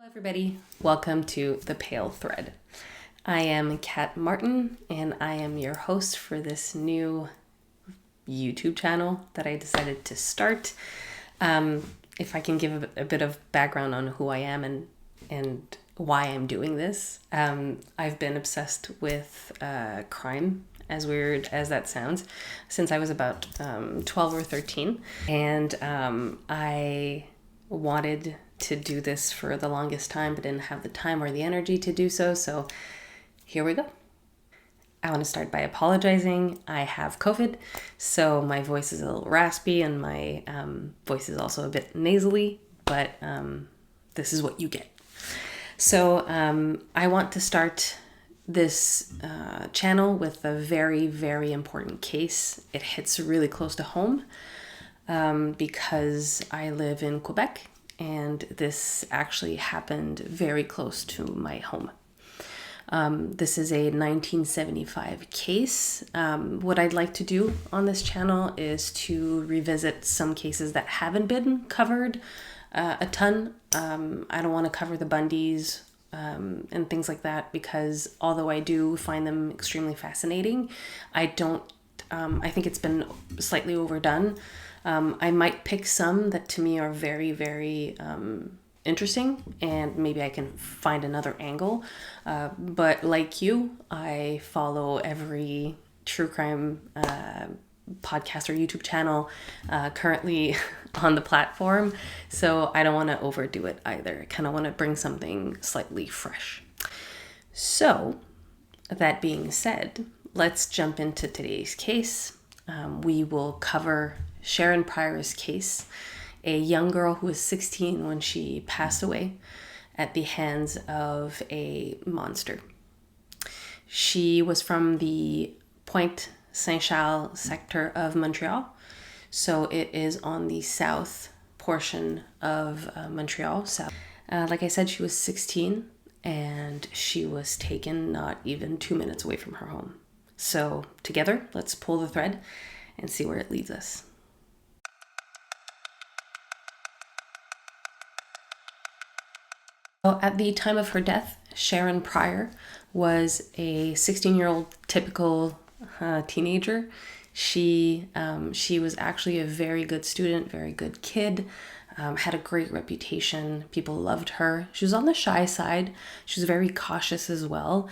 Hello everybody, welcome to The Pale Thread. I am Kat Martin and I am your host for this new YouTube channel that I decided to start. If I can give a bit of background on who I am and why I'm doing this. I've been obsessed with crime, as weird as that sounds, since I was about 12 or 13. And I wanted to do this for the longest time, but didn't have the time or the energy to do so. So here we go. I want to start by apologizing. I have COVID, so my voice is a little raspy and my voice is also a bit nasally, but this is what you get. So I want to start this channel with a very, very important case. It hits really close to home because I live in Quebec and this actually happened very close to my home. This is a 1975 case. What I'd like to do on this channel is to revisit some cases that haven't been covered a ton. I don't want to cover the Bundys and things like that because although I do find them extremely fascinating, I think it's been slightly overdone. I might pick some that to me are very, very interesting and maybe I can find another angle. But like you, I follow every true crime podcast or YouTube channel currently on the platform. So I don't want to overdo it either. I kind of want to bring something slightly fresh. So that being said, let's jump into today's case. We will cover Sharron Prior's case, a young girl who was 16 when she passed away at the hands of a monster. She was from the Pointe Saint-Charles sector of Montreal. So it is on the south portion of Montreal. Like I said, she was 16 and she was taken not even 2 minutes away from her home. So together, let's pull the thread and see where it leads us. So at the time of her death, Sharron Prior was a 16-year-old typical teenager. She was actually a very good student, very good kid, had a great reputation. People loved her. She was on the shy side. She was very cautious as well.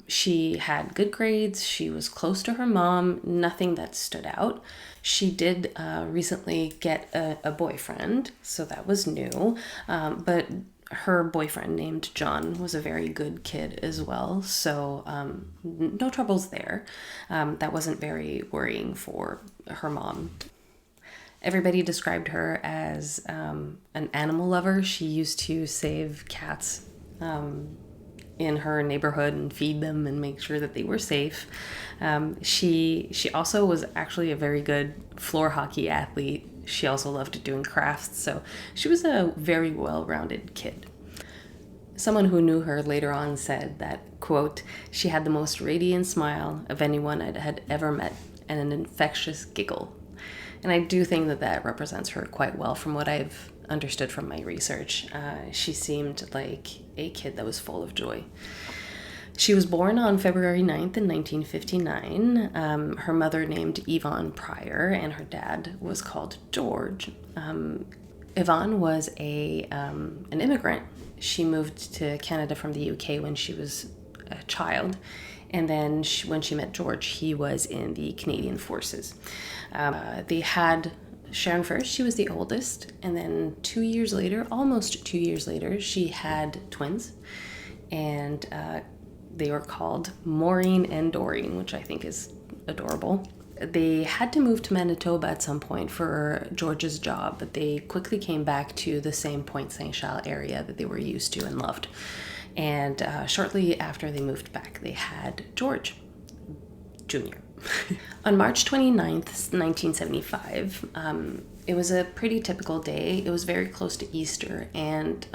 She had good grades. She was close to her mom, nothing that stood out. She did recently get a boyfriend, so that was new, but her boyfriend named John was a very good kid as well, so no troubles there. That wasn't very worrying for her mom. Everybody described her as an animal lover. She used to save cats in her neighborhood and feed them and make sure that they were safe. She also was actually a very good floor hockey athlete. She also loved doing crafts, so she was a very well-rounded kid. Someone who knew her later on said that, quote, she had the most radiant smile of anyone I had ever met and an infectious giggle. And I do think that that represents her quite well from what I've understood from my research. She seemed like a kid that was full of joy. She was born on February 9th in 1959. Her mother named Yvonne Prior and her dad was called George. Yvonne was an immigrant. She moved to Canada from the UK when she was a child. And then when she met George, he was in the Canadian Forces. They had Sharron first. She was the oldest. And then 2 years later, almost 2 years later, she had twins. And they were called Maureen and Doreen, which I think is adorable. They had to move to Manitoba at some point for George's job, but they quickly came back to the same Pointe Saint-Charles area that they were used to and loved. And shortly after they moved back, they had George Jr. On March 29th, 1975, it was a pretty typical day. It was very close to Easter, and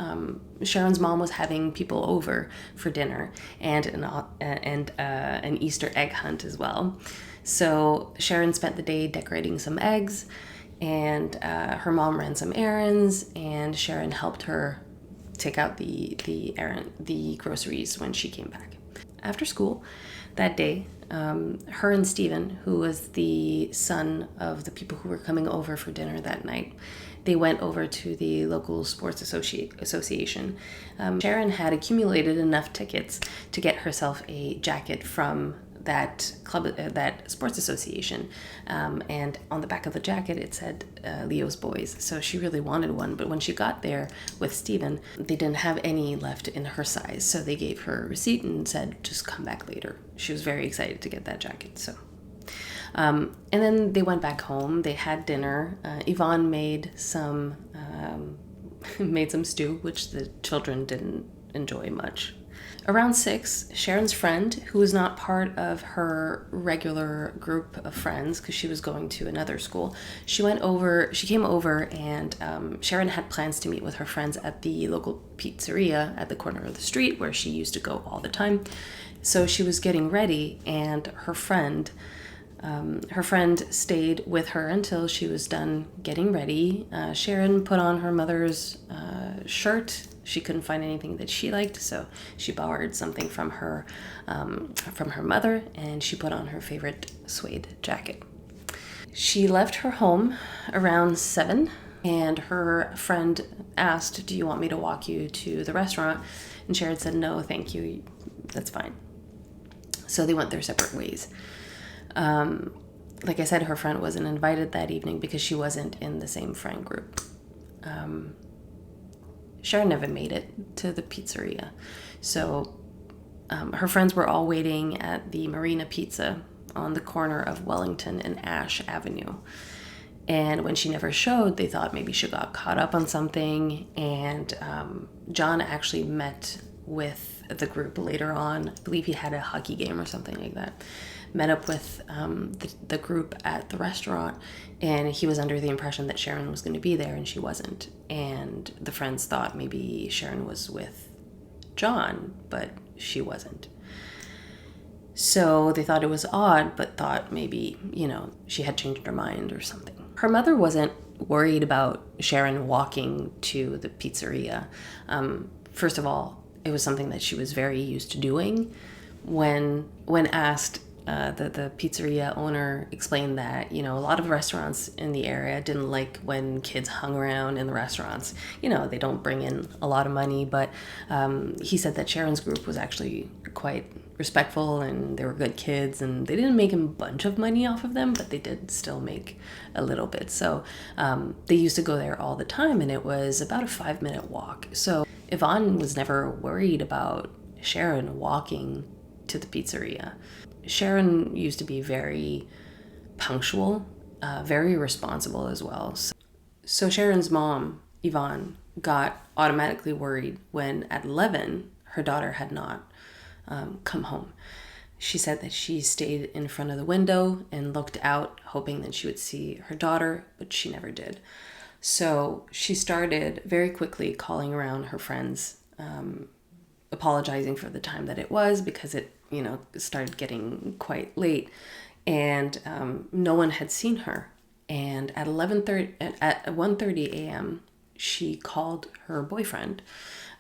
Sharron's mom was having people over for dinner and an Easter egg hunt as well. So Sharron spent the day decorating some eggs, and her mom ran some errands, and Sharron helped her take out the groceries when she came back. After school that day, her and Stephen, who was the son of the people who were coming over for dinner that night, they went over to the local sports association. Sharron had accumulated enough tickets to get herself a jacket from that club, that sports association, and on the back of the jacket it said Leo's Boys. So she really wanted one, but when she got there with Stephen, they didn't have any left in her size, so they gave her a receipt and said just come back later. She was very excited to get that jacket. So and then they went back home. They had dinner. Yvonne made some stew, which the children didn't enjoy much. Around 6, Sharron's friend, who was not part of her regular group of friends because she was going to another school, she came over, and Sharron had plans to meet with her friends at the local pizzeria at the corner of the street where she used to go all the time. So she was getting ready, and her friend stayed with her until she was done getting ready. Sharron put on her mother's shirt. She couldn't find anything that she liked, so she borrowed something from her mother, and she put on her favorite suede jacket. She left her home around 7, and her friend asked, "Do you want me to walk you to the restaurant?" And Sharron said, "No, thank you. That's fine." So they went their separate ways. Like I said, her friend wasn't invited that evening because she wasn't in the same friend group. Sharron never made it to the pizzeria. So her friends were all waiting at the Marina Pizza on the corner of Wellington and Ash Avenue. And when she never showed, they thought maybe she got caught up on something. And John actually met with the group later on. I believe he had a hockey game or something like that. Met up with the group at the restaurant, and he was under the impression that Sharron was going to be there, and she wasn't. And the friends thought maybe Sharron was with John, but she wasn't. So they thought it was odd, but thought maybe, she had changed her mind or something. Her mother wasn't worried about Sharron walking to the pizzeria. First of all, it was something that she was very used to doing. When asked, the pizzeria owner explained that, a lot of restaurants in the area didn't like when kids hung around in the restaurants. They don't bring in a lot of money, but he said that Sharron's group was actually quite respectful, and they were good kids, and they didn't make a bunch of money off of them, but they did still make a little bit. So they used to go there all the time, and it was about a 5-minute walk. So Yvonne was never worried about Sharron walking to the pizzeria. Sharron used to be very punctual, very responsible as well. So Sharron's mom, Yvonne, got automatically worried when at 11, her daughter had not come home. She said that she stayed in front of the window and looked out, hoping that she would see her daughter, but she never did. So she started very quickly calling around her friends, apologizing for the time that it was, because it started getting quite late, and no one had seen her. And at 1:30 a.m., she called her boyfriend,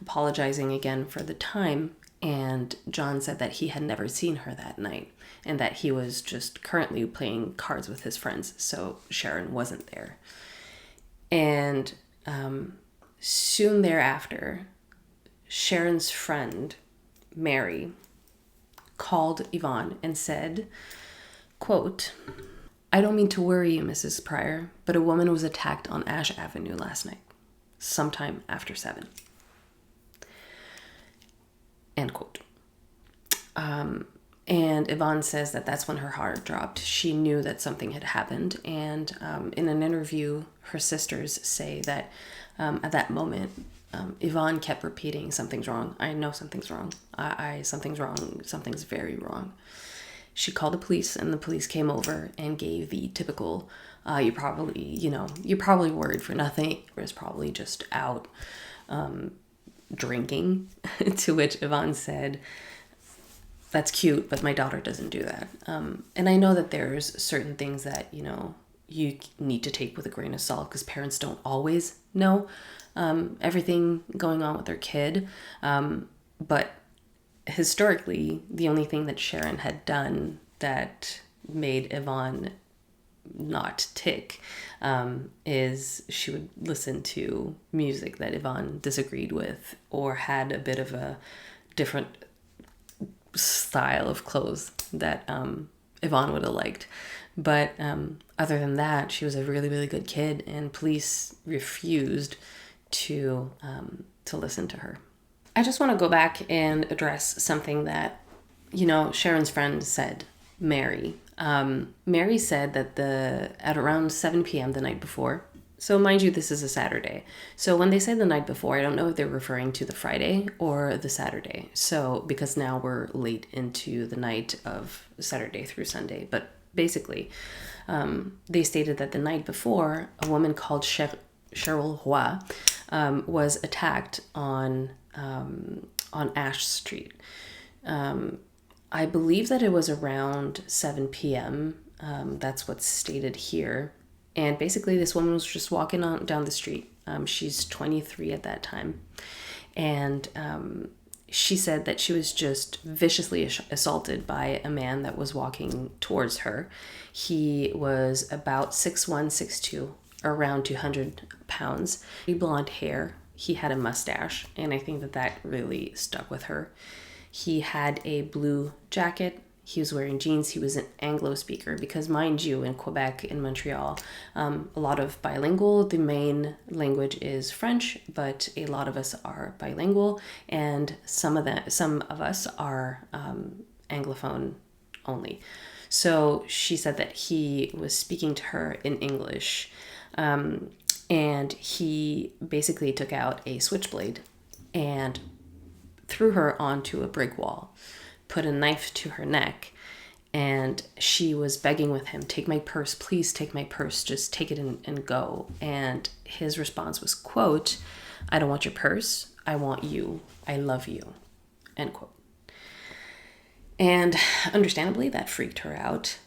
apologizing again for the time. And John said that he had never seen her that night, and that he was just currently playing cards with his friends, so Sharron wasn't there. And soon thereafter, Sharron's friend, Mary, called Yvonne and said, quote, "I don't mean to worry you, Mrs. Prior, but a woman was attacked on Ash Avenue last night, sometime after 7. End quote. And Yvonne says that that's when her heart dropped. She knew that something had happened. And in an interview, her sisters say that at that moment, Yvonne kept repeating, "Something's wrong. I know something's wrong. Something's wrong. Something's very wrong." She called the police, and the police came over and gave the typical, you're probably worried for nothing. It was probably just out drinking. To which Yvonne said, "That's cute, but my daughter doesn't do that." And I know that there's certain things that, you need to take with a grain of salt because parents don't always know everything going on with their kid. But historically, the only thing that Sharron had done that made Yvonne not tick is she would listen to music that Yvonne disagreed with or had a bit of a different style of clothes that Yvonne would have liked. But other than that, she was a really, really good kid, and police refused to listen to her. I just want to go back and address something that, Sharron's friend said, Mary. Mary said that at around 7 p.m. the night before, so mind you, this is a Saturday. So when they say the night before, I don't know if they're referring to the Friday or the Saturday. So because now we're late into the night of Saturday through Sunday. But basically, they stated that the night before, a woman called Cheryl Roy was attacked on Ash Street. I believe that it was around 7 p.m. That's what's stated here. And basically this woman was just walking down the street. She's 23 at that time. And she said that she was just viciously assaulted by a man that was walking towards her. He was about 6'1", 6'2", around 200 pounds. Blonde hair. He had a mustache. And I think that really stuck with her. He had a blue jacket. He was wearing jeans. He was an Anglo speaker because, mind you, in Quebec, in Montreal, a lot of bilingual. The main language is French, but a lot of us are bilingual, and some of us are Anglophone only. So she said that he was speaking to her in English, and he basically took out a switchblade and threw her onto a brick wall, put a knife to her neck, and she was begging with him, "Take my purse, please take my purse, just take it and go." And his response was, quote, "I don't want your purse, I want you, I love you," end quote. And understandably, that freaked her out.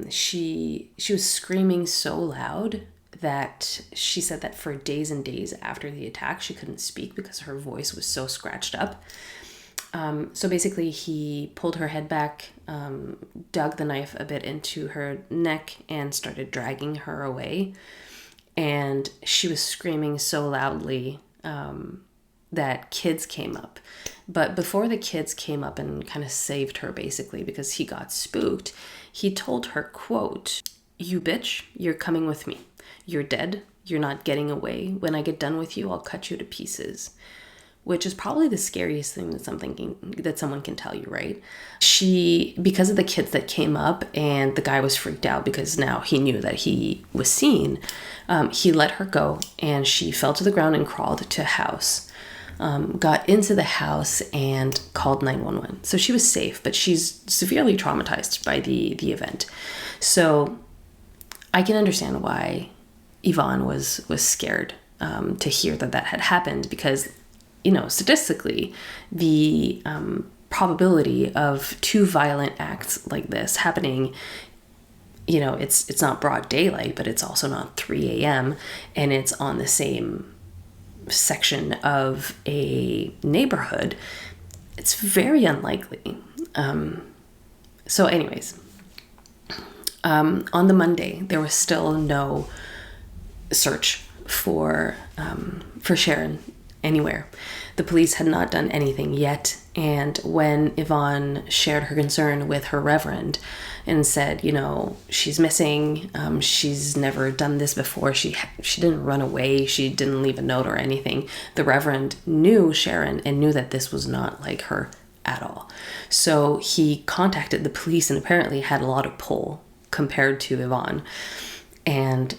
She was screaming so loud that she said that for days and days after the attack, she couldn't speak because her voice was so scratched up. So basically, he pulled her head back, dug the knife a bit into her neck, and started dragging her away. And she was screaming so loudly that kids came up. But before the kids came up and kind of saved her, basically, because he got spooked, he told her, quote, "You bitch, you're coming with me. You're dead. You're not getting away. When I get done with you, I'll cut you to pieces." Which is probably the scariest thing that someone can tell you, right? Because of the kids that came up and the guy was freaked out because now he knew that he was seen, he let her go and she fell to the ground and crawled to a house, got into the house and called 911. So she was safe, but she's severely traumatized by the event. So I can understand why Yvonne was scared to hear that had happened because, statistically, the probability of two violent acts like this happening, it's not broad daylight, but it's also not 3 a.m. and it's on the same section of a neighborhood. It's very unlikely. So anyways, on the Monday, there was still no search for Sharron anywhere. The police had not done anything yet, and when Yvonne shared her concern with her reverend and said, she's missing, she's never done this before, she didn't run away, she didn't leave a note or anything, the reverend knew Sharron and knew that this was not like her at all. So he contacted the police and apparently had a lot of pull compared to Yvonne, and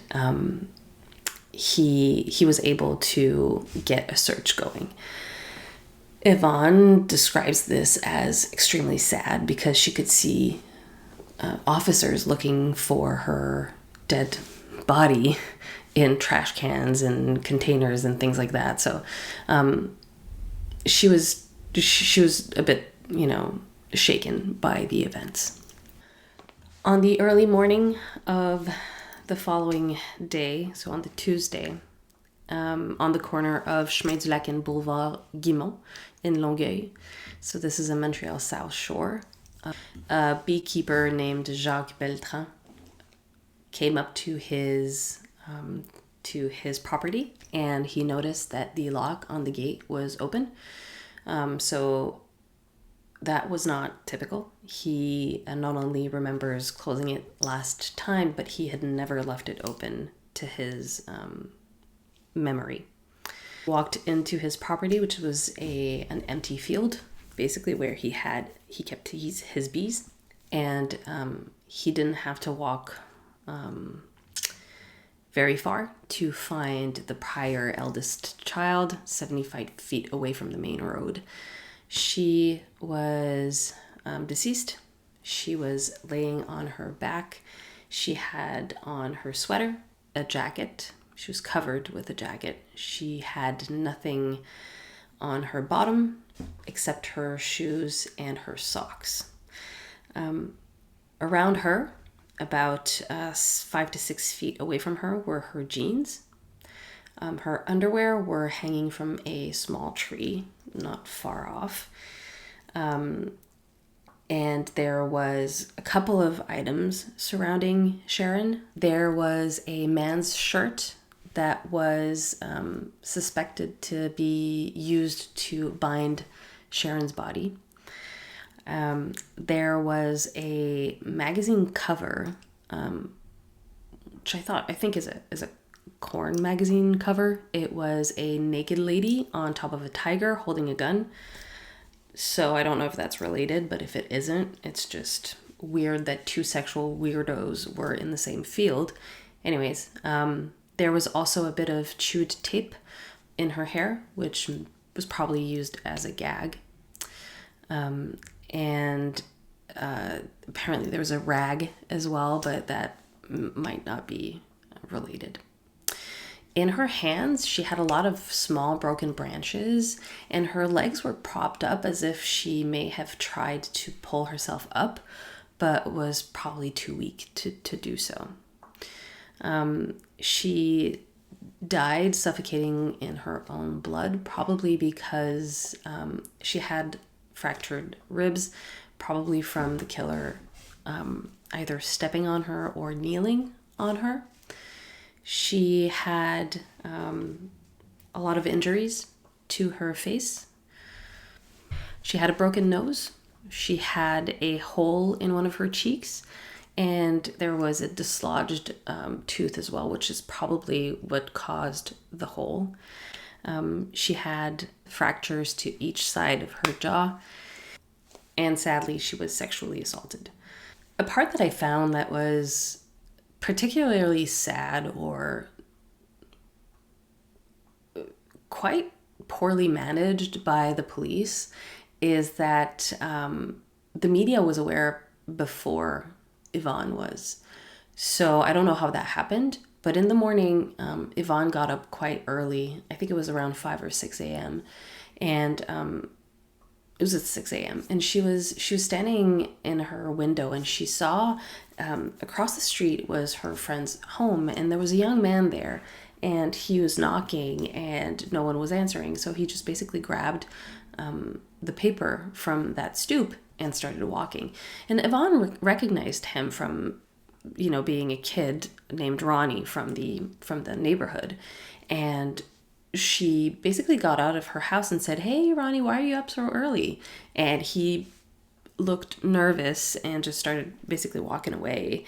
he was able to get a search going. Yvonne describes this as extremely sad because she could see officers looking for her dead body in trash cans and containers and things like that. So she was a bit, shaken by the events. On the early morning of the following day, so on the Tuesday, on the corner of Chemin du Lac and Boulevard Guimont in Longueuil. So this is in Montreal South Shore. A beekeeper named Jacques Beltran came up to his property, and he noticed that the lock on the gate was open. So that was not typical. He not only remembers closing it last time, but he had never left it open to his memory. Walked into his property, which was an empty field, basically where he kept his bees, and he didn't have to walk very far to find the Prior eldest child, 75 feet away from the main road. She was deceased. She was laying on her back. She had on her sweater, a jacket. She was covered with a jacket. She had nothing on her bottom except her shoes and her socks. Around her, about 5 to 6 feet away from her, were her jeans. Her underwear were hanging from a small tree not far off. And there was a couple of items surrounding Sharron. There was a man's shirt that was suspected to be used to bind Sharron's body. There was a magazine cover, which I think is a Corn magazine cover. It was a naked lady on top of a tiger holding a gun. So I don't know if that's related, but if it isn't, it's just weird that two sexual weirdos were in the same field. Anyways, there was also a bit of chewed tape in her hair, which was probably used as a gag. And apparently there was a rag as well, but that might not be related. In her hands, she had a lot of small broken branches, and her legs were propped up as if she may have tried to pull herself up, but was probably too weak to do so. She died suffocating in her own blood, probably because she had fractured ribs, probably from the killer either stepping on her or kneeling on her. She had a lot of injuries to her face. She had a broken nose. She had a hole in one of her cheeks, and there was a dislodged tooth as well, which is probably what caused the hole. She had fractures to each side of her jaw, and sadly, she was sexually assaulted. A part that I found that was particularly sad or quite poorly managed by the police is that the media was aware before Yvonne was. So I don't know how that happened, but in the morning, Yvonne got up quite early. I think it was around 5 or 6 a.m. And it was at 6 a.m. and she was standing in her window, and she saw across the street was her friend's home, and there was a young man there, and he was knocking and no one was answering. So he just basically grabbed the paper from that stoop and started walking. And Yvonne recognized him from, being a kid named Ronnie from the neighborhood. And she basically got out of her house and said, "Hey, Ronnie, why are you up so early?" And he looked nervous and just started basically walking away.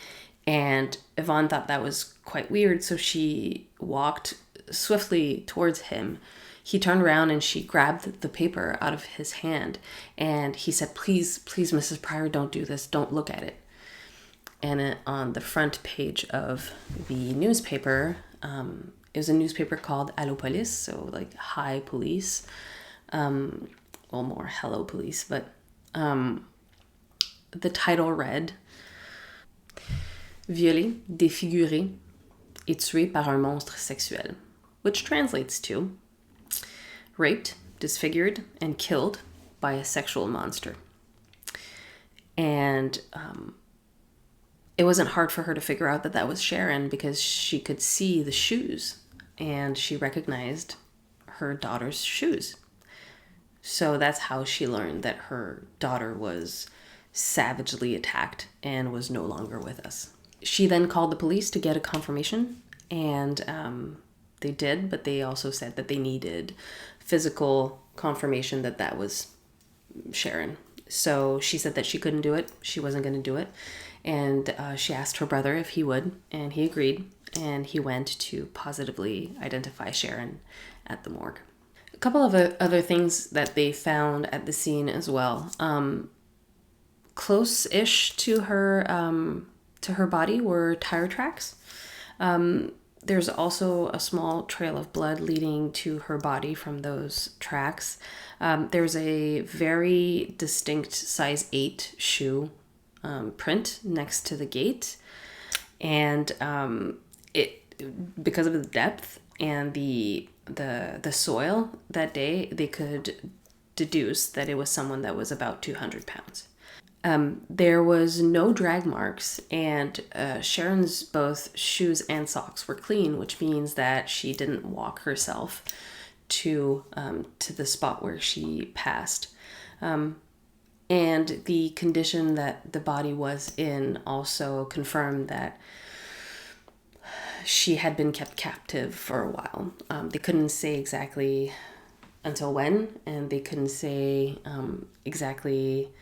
And Yvonne thought that was quite weird, so she walked swiftly towards him. He turned around and she grabbed the paper out of his hand, and he said, please, Mrs. Prior, don't do this. Don't look at it." And on the front page of the newspaper, it was a newspaper called Allo Police, so like Hi Police, well, more Hello Police, but the title read, "Violé, défiguré et tué par un monstre sexuel," which translates to raped, disfigured, and killed by a sexual monster. And It wasn't hard for her to figure out that that was Sharron because she could see the shoes and she recognized her daughter's shoes. So that's how she learned that her daughter was savagely attacked and was no longer with us. She then called the police to get a confirmation, and they did, but they also said that they needed physical confirmation that that was Sharron. So she said that she couldn't do it. She wasn't going to do it. And she asked her brother if he would, and he agreed. And he went to positively identify Sharron at the morgue. A couple of other things that they found at the scene as well. Close-ish to her body were tire tracks. There's also a small trail of blood leading to her body from those tracks. There's a very distinct size 8 shoe print next to the gate. And because of the depth and the soil that day, they could deduce that it was someone that was about 200 pounds. There was no drag marks, and Sharron's both shoes and socks were clean, which means that she didn't walk herself to the spot where she passed. And the condition that the body was in also confirmed that she had been kept captive for a while. They couldn't say exactly until when, and they couldn't say exactly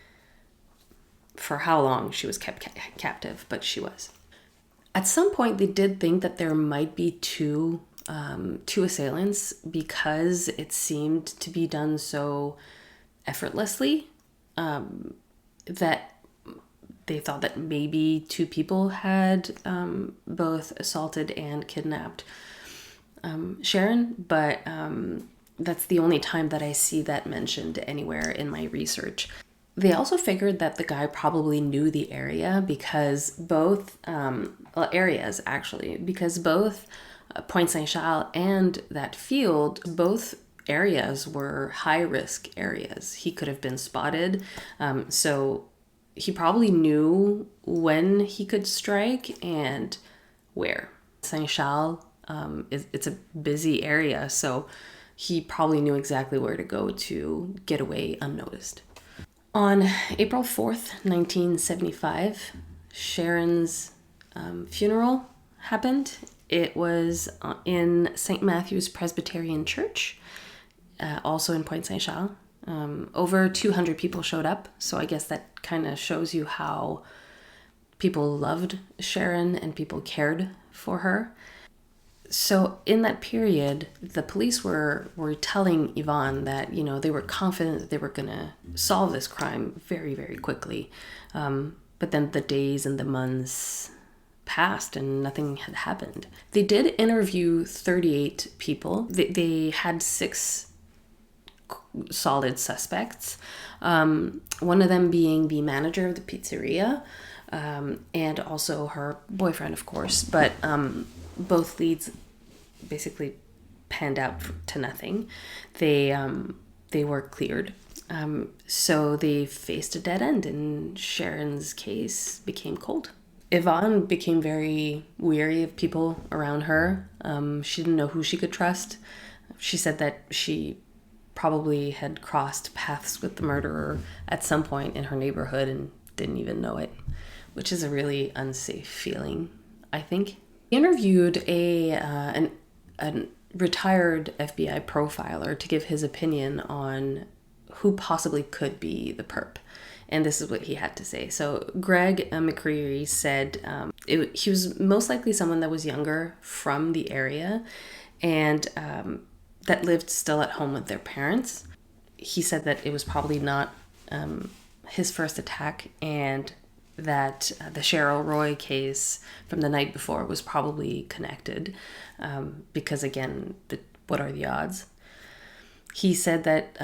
for how long she was kept captive, but she was. At some point, they did think that there might be two assailants because it seemed to be done so effortlessly that they thought that maybe 2 people had both assaulted and kidnapped Sharron, but that's the only time that I see that mentioned anywhere in my research. They also figured that the guy probably knew the area because both Pointe Saint-Charles and that field, both areas were high-risk areas. He could have been spotted, so he probably knew when he could strike and where. Saint-Charles, it's a busy area, so he probably knew exactly where to go to get away unnoticed. On April 4th, 1975, Sharron's funeral happened. It was in St. Matthew's Presbyterian Church, also in Pointe Saint-Charles. Over 200 people showed up, so I guess that kind of shows you how people loved Sharron and people cared for her. So in that period, the police were telling Yvonne that, they were confident that they were going to solve this crime very, very quickly. But then the days and the months passed and nothing had happened. They did interview 38 people. They had 6 solid suspects. One of them being the manager of the pizzeria, and also her boyfriend, of course. But both leads basically panned out to nothing. They were cleared. So they faced a dead end, and Sharron's case became cold. Yvonne became very weary of people around her. She didn't know who she could trust. She said that she probably had crossed paths with the murderer at some point in her neighborhood and didn't even know it, which is a really unsafe feeling, I think. He interviewed a retired FBI profiler to give his opinion on who possibly could be the perp. And this is what he had to say. So Greg McCreary said he was most likely someone that was younger from the area and that lived still at home with their parents. He said that it was probably not his first attack, and that the Cheryl Roy case from the night before was probably connected because, again, what are the odds? He said that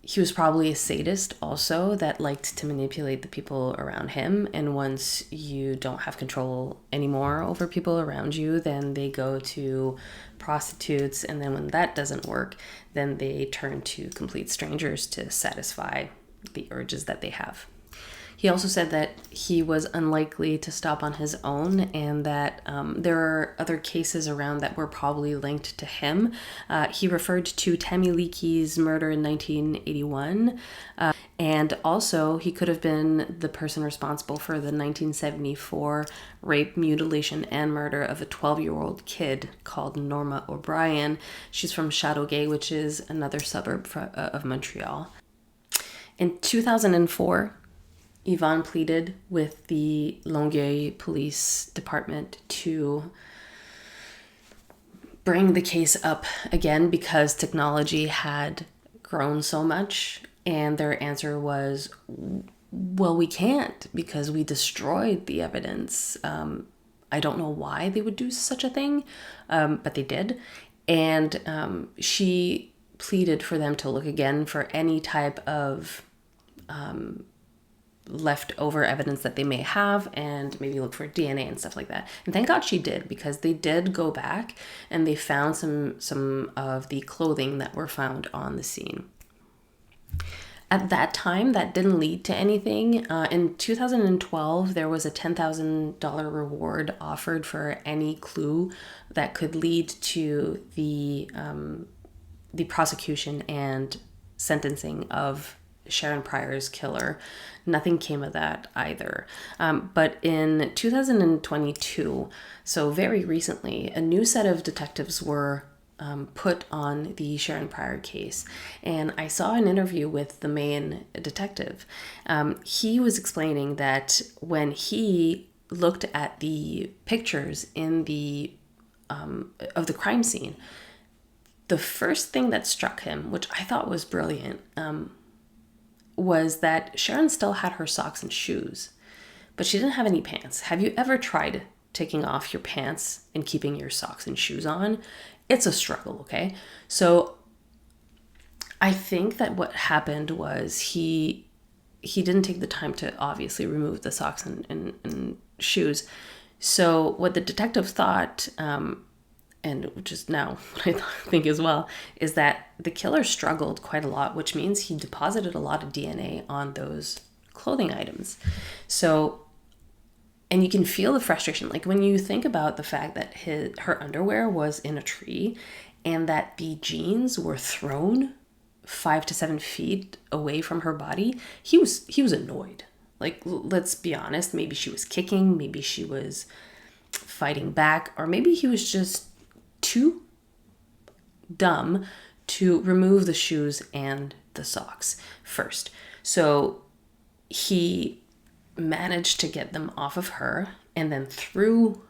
he was probably a sadist also that liked to manipulate the people around him, and once you don't have control anymore over people around you, then they go to prostitutes, and then when that doesn't work, then they turn to complete strangers to satisfy the urges that they have. He also said that he was unlikely to stop on his own, and that there are other cases around that were probably linked to him. He referred to Tammy Leakey's murder in 1981, and also he could have been the person responsible for the 1974 rape, mutilation, and murder of a 12-year-old kid called Norma O'Brien. She's from Châteauguay, which is another suburb of Montreal. In 2004, Yvonne pleaded with the Longueuil Police Department to bring the case up again because technology had grown so much, and their answer was, well, we can't because we destroyed the evidence. I don't know why they would do such a thing, but they did. And she pleaded for them to look again for any type of leftover evidence that they may have, and maybe look for DNA and stuff like that. And thank God she did, because they did go back and they found some of the clothing that were found on the scene. At that time, that didn't lead to anything. In 2012, there was a $10,000 reward offered for any clue that could lead to the prosecution and sentencing of Sharron Prior's killer. Nothing came of that either. But in 2022, so very recently, a new set of detectives were put on the Sharron Prior case. And I saw an interview with the main detective. He was explaining that when he looked at the pictures in the of the crime scene, the first thing that struck him, which I thought was brilliant, was that Sharron still had her socks and shoes, but she didn't have any pants. Have you ever tried taking off your pants and keeping your socks and shoes on? It's a struggle, okay? So I think that what happened was he didn't take the time to obviously remove the socks and shoes. So what the detective thought, and which is now what I think as well, is that the killer struggled quite a lot, which means he deposited a lot of DNA on those clothing items. So, and you can feel the frustration. Like when you think about the fact that her underwear was in a tree and that the jeans were thrown 5 to 7 feet away from her body, he was annoyed. Like, let's be honest, maybe she was kicking, maybe she was fighting back, or maybe he was just too dumb to remove the shoes and the socks first. So he managed to get them off of her and then threw,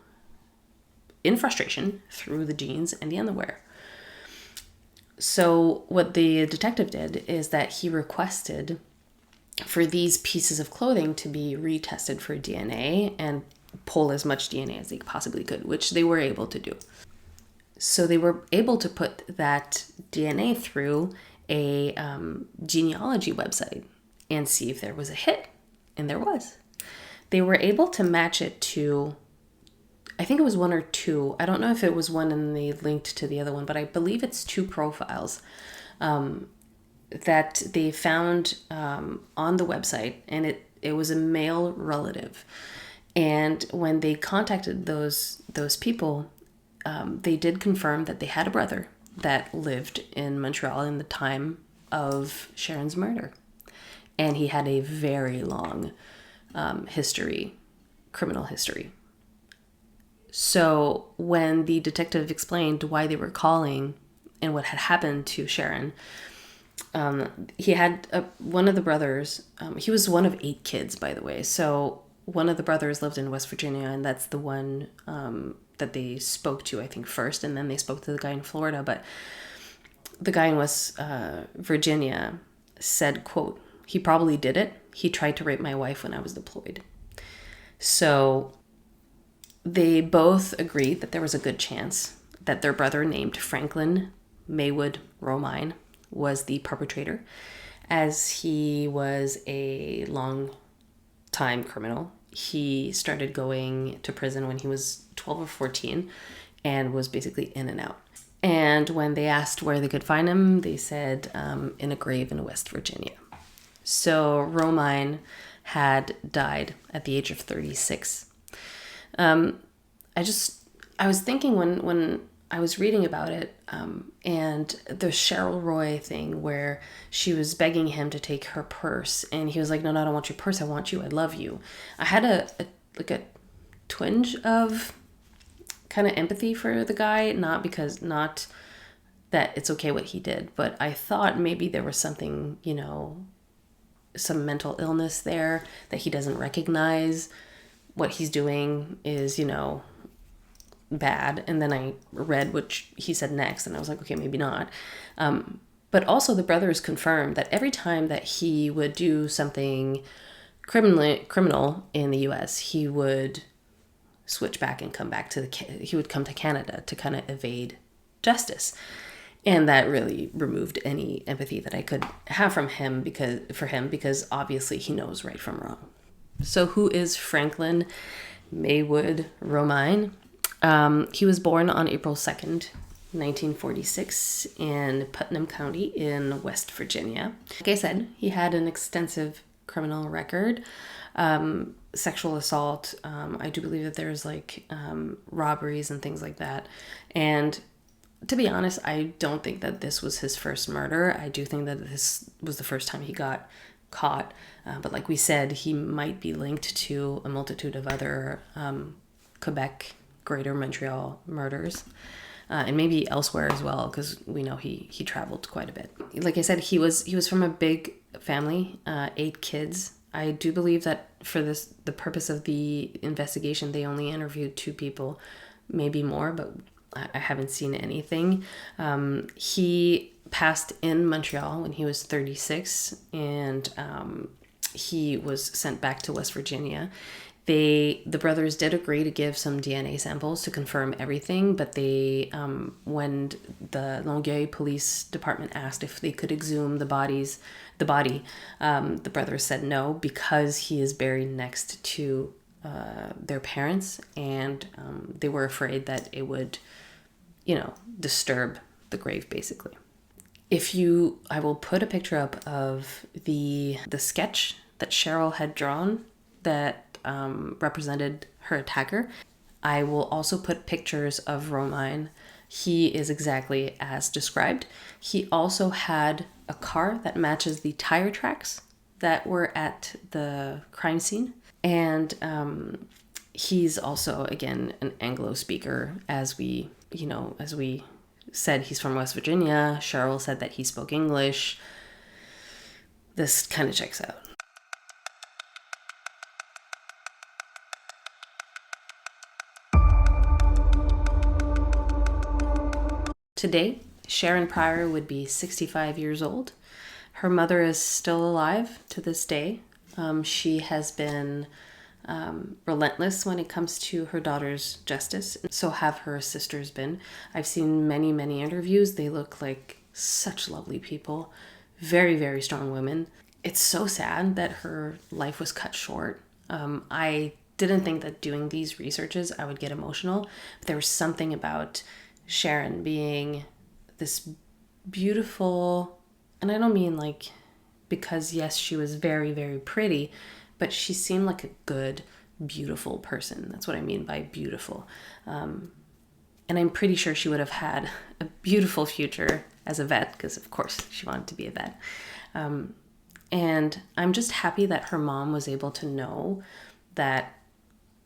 in frustration, threw the jeans and the underwear. So what the detective did is that he requested for these pieces of clothing to be retested for DNA and pull as much DNA as they possibly could, which they were able to do. So they were able to put that DNA through a genealogy website and see if there was a hit. And there was. They were able to match it to, I think it was 1 or 2. I don't know if it was one and they linked to the other one, but I believe it's 2 profiles that they found on the website. And it was a male relative. And when they contacted those people, they did confirm that they had a brother that lived in Montreal in the time of Sharron's murder. And he had a very long criminal history. So when the detective explained why they were calling and what had happened to Sharron, he had one of the brothers, he was one of 8 kids, by the way. So one of the brothers lived in West Virginia, and that's the one that they spoke to, I think, first, and then they spoke to the guy in Florida. But the guy in West Virginia said, quote, "He probably did it. He tried to rape my wife when I was deployed." So they both agreed that there was a good chance that their brother, named Franklin Maywood Romine, was the perpetrator, as he was a long-time criminal. He started going to prison when he was 12 or 14 and was basically in and out. And when they asked where they could find him, they said in a grave in West Virginia. So Romine had died at the age of 36. I was thinking when I was reading about it, and the Cheryl Roy thing where she was begging him to take her purse, and he was like, no, I don't want your purse. I want you. I love you. I had a twinge of kind of empathy for the guy, not that it's okay what he did, but I thought maybe there was something, some mental illness there that he doesn't recognize. What he's doing is, bad. And then I read what he said next, and I was like, okay, maybe not. But also the brothers confirmed that every time that he would do something criminal in the US, he would switch back and come back he would come to Canada to kind of evade justice. And that really removed any empathy that I could have for him because obviously he knows right from wrong. So who is Franklin Maywood Romine? He was born on April 2nd, 1946 in Putnam County in West Virginia. Like I said, he had an extensive criminal record, sexual assault. I do believe that there's robberies and things like that. And to be honest, I don't think that this was his first murder. I do think that this was the first time he got caught. But like we said, he might be linked to a multitude of other Quebec, Greater Montreal murders. And maybe elsewhere as well, because we know he traveled quite a bit. Like I said, he was from a big family, 8 kids. I do believe that for the purpose of the investigation, they only interviewed 2 people, maybe more, but I haven't seen anything. He passed in Montreal when he was 36, and he was sent back to West Virginia. The brothers did agree to give some DNA samples to confirm everything, but when the Longueuil Police Department asked if they could exhume the body, the brothers said no, because he is buried next to their parents, and they were afraid that it would, disturb the grave, basically. I will put a picture up of the sketch that Cheryl had drawn that represented her attacker. I will also put pictures of Romine. He is exactly as described. He also had a car that matches the tire tracks that were at the crime scene. And he's also, again, an Anglo speaker. As we said, he's from West Virginia. Cheryl said that he spoke English. This kind of checks out. Today, Sharron Prior would be 65 years old. Her mother is still alive to this day. She has been relentless when it comes to her daughter's justice. So have her sisters been. I've seen many, many interviews. They look like such lovely people. Very, very strong women. It's so sad that her life was cut short. I didn't think that doing these researches I would get emotional. But there was something about Sharron being this beautiful, and I don't mean because yes, she was very, very pretty, but she seemed like a good, beautiful person. That's what I mean by beautiful. And I'm pretty sure she would have had a beautiful future as a vet, because of course she wanted to be a vet. And I'm just happy that her mom was able to know that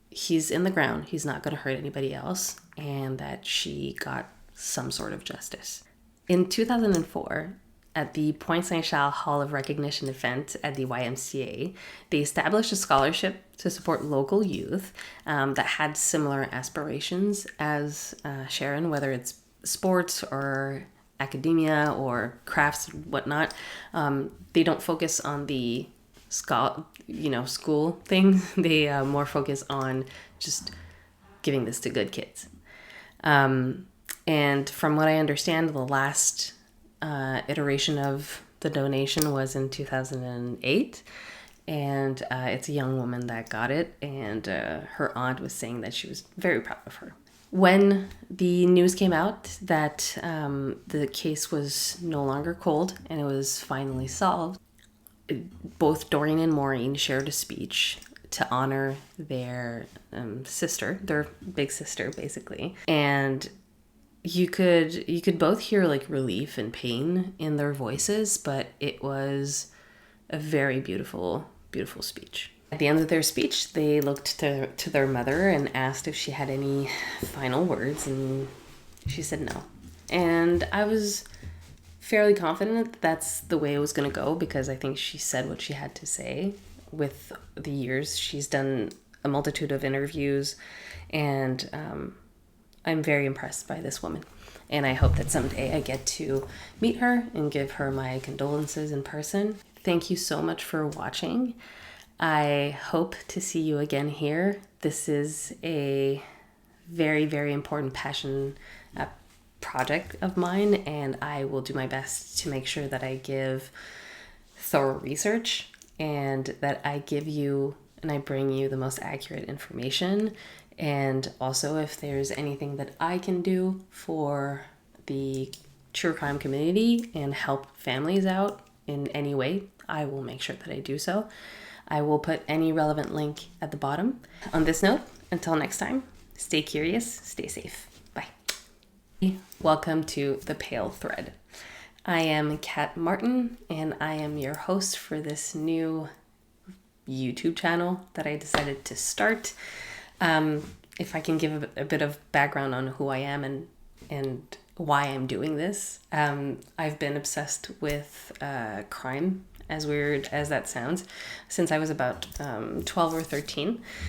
he's in the ground, he's not going to hurt anybody else, and that she got some sort of justice. In 2004, at the Pointe Saint-Charles Hall of Recognition event at the YMCA, they established a scholarship to support local youth that had similar aspirations as Sharron, whether it's sports or academia or crafts and whatnot. They don't focus on the school thing. They more focus on just giving this to good kids. And from what I understand, the last iteration of the donation was in 2008. And it's a young woman that got it. And her aunt was saying that she was very proud of her. When the news came out that the case was no longer cold and it was finally solved, both Doreen and Maureen shared a speech to honor their sister, their big sister, basically. And you could both hear like relief and pain in their voices, but it was a very beautiful, beautiful speech. At the end of their speech, they looked to their mother and asked if she had any final words, and she said no. And I was fairly confident that that's the way it was going to go, because I think she said what she had to say. With the years, she's done a multitude of interviews, and I'm very impressed by this woman. And I hope that someday I get to meet her and give her my condolences in person. Thank you so much for watching. I hope to see you again here. This is a very, very important passion project of mine, and I will do my best to make sure that I give thorough research and that I give you and I bring you the most accurate information. And also, if there's anything that I can do for the true crime community and help families out in any way, I will make sure that I do so. I will put any relevant link at the bottom. On this note, until next time, stay curious, stay safe. Bye. Welcome to The Pale Thread. I am Kat Martin, and I am your host for this new YouTube channel that I decided to start. If I can give a bit of background on who I am and why I'm doing this. I've been obsessed with crime, as weird as that sounds, since I was about 12 or 13.